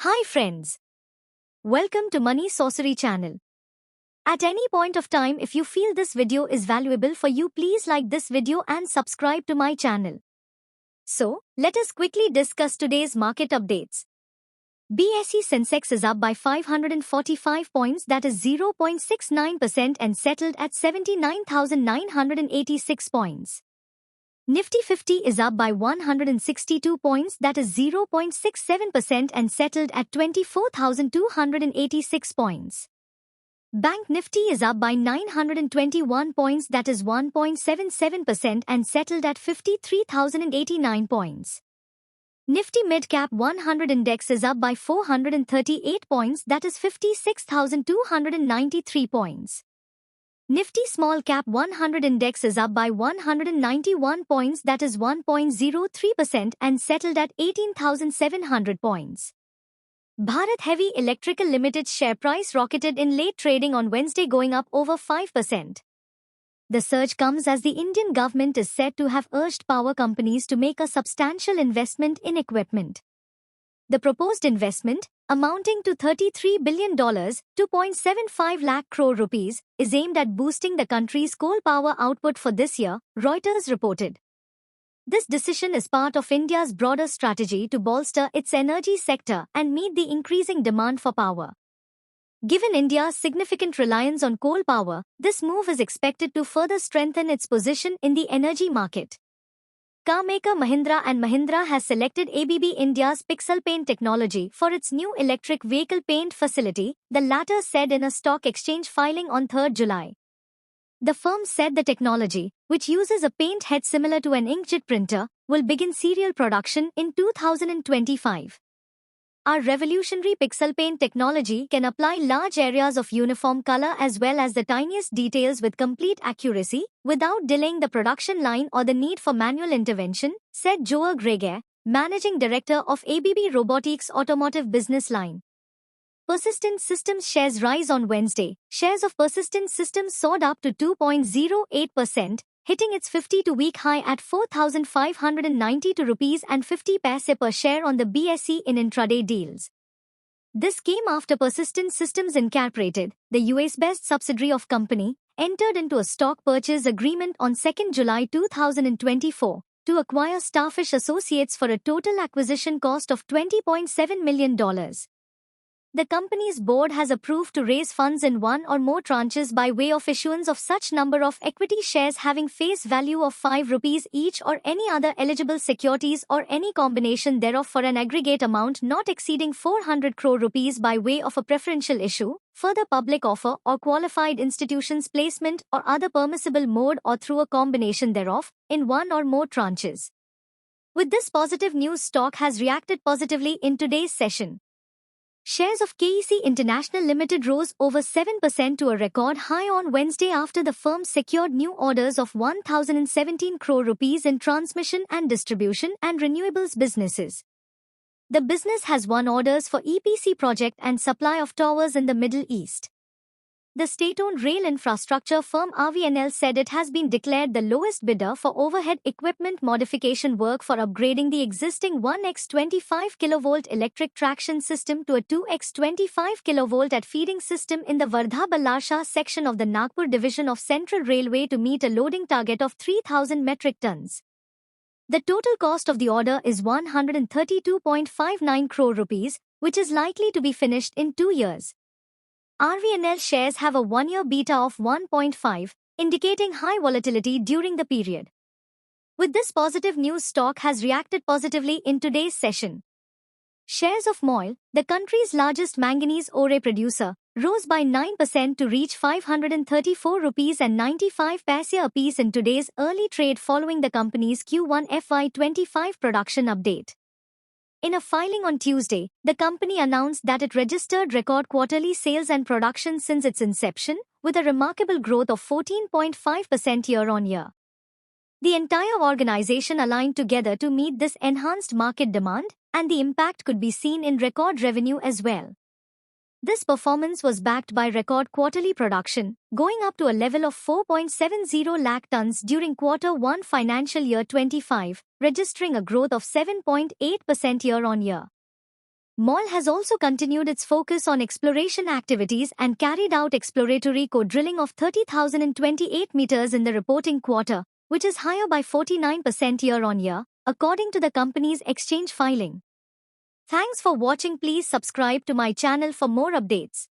Hi friends. Welcome to Money Sorcery channel. At any point of time if you feel this video is valuable for you, please like this video and subscribe to my channel. So, let us quickly discuss today's market updates. BSE Sensex is up by 545 points, that is 0.69%, and settled at 79,986 points. Nifty 50 is up by 162 points, that is 0.67%, and settled at 24,286 points. Bank Nifty is up by 921 points, that is 1.77%, and settled at 53,089 points. Nifty Mid Cap 100 Index is up by 438 points, that is 56,293 points. Nifty Small Cap 100 Index is up by 191 points, that is 1.03%, and settled at 18,700 points. Bharat Heavy Electrical Limited's share price rocketed in late trading on Wednesday, going up over 5%. The surge comes as the Indian government is said to have urged power companies to make a substantial investment in equipment. The proposed investment, amounting to $33 billion, 2.75 lakh crore rupees, is aimed at boosting the country's coal power output for this year, Reuters reported. This decision is part of India's broader strategy to bolster its energy sector and meet the increasing demand for power. Given India's significant reliance on coal power, this move is expected to further strengthen its position in the energy market. Car maker Mahindra & Mahindra has selected ABB India's Pixel Paint technology for its new electric vehicle paint facility, the latter said in a stock exchange filing on 3rd July. The firm said the technology, which uses a paint head similar to an inkjet printer, will begin serial production in 2025. Our revolutionary pixel paint technology can apply large areas of uniform color as well as the tiniest details with complete accuracy, without delaying the production line or the need for manual intervention, said Joe Greger, managing director of ABB Robotics Automotive Business Line. Persistent Systems shares rise on Wednesday. Shares of Persistent Systems soared up to 2.08%, hitting its 52-week high at 4,592 rupees and 50 paise per share on the BSE in intraday deals. This came after Persistent Systems Incorporated, the US-based subsidiary of company, entered into a stock purchase agreement on 2nd July 2024 to acquire Starfish Associates for a total acquisition cost of $20.7 million. The company's board has approved to raise funds in one or more tranches by way of issuance of such number of equity shares having face value of 5 rupees each or any other eligible securities or any combination thereof for an aggregate amount not exceeding 400 crore rupees by way of a preferential issue, further public offer or qualified institutions placement or other permissible mode or through a combination thereof, in one or more tranches. With this positive news, stock has reacted positively in today's session. Shares of KEC International Limited rose over 7% to a record high on Wednesday after the firm secured new orders of 1,017 crore rupees in transmission and distribution and renewables businesses. The business has won orders for EPC project and supply of towers in the Middle East. The state-owned rail infrastructure firm RVNL said it has been declared the lowest bidder for overhead equipment modification work for upgrading the existing 1x25 kV electric traction system to a 2x25 kV at feeding system in the Wardha-Ballarsha section of the Nagpur division of Central Railway to meet a loading target of 3,000 metric tons. The total cost of the order is 132.59 crore rupees, which is likely to be finished in 2 years. RVNL shares have a one-year beta of 1.5, indicating high volatility during the period. With this positive news, stock has reacted positively in today's session. Shares of MOIL, the country's largest manganese ore producer, rose by 9% to reach 534 rupees and 95 paise a piece in today's early trade following the company's Q1 FY25 production update. In a filing on Tuesday, the company announced that it registered record quarterly sales and production since its inception, with a remarkable growth of 14.5% year-on-year. The entire organization aligned together to meet this enhanced market demand, and the impact could be seen in record revenue as well. This performance was backed by record quarterly production, going up to a level of 4.70 lakh tons during Q1 financial year 25, registering a growth of 7.8% year-on-year. MOL has also continued its focus on exploration activities and carried out exploratory core drilling of 30,028 meters in the reporting quarter, which is higher by 49% year-on-year, according to the company's exchange filing. Thanks for watching. Please subscribe to my channel for more updates.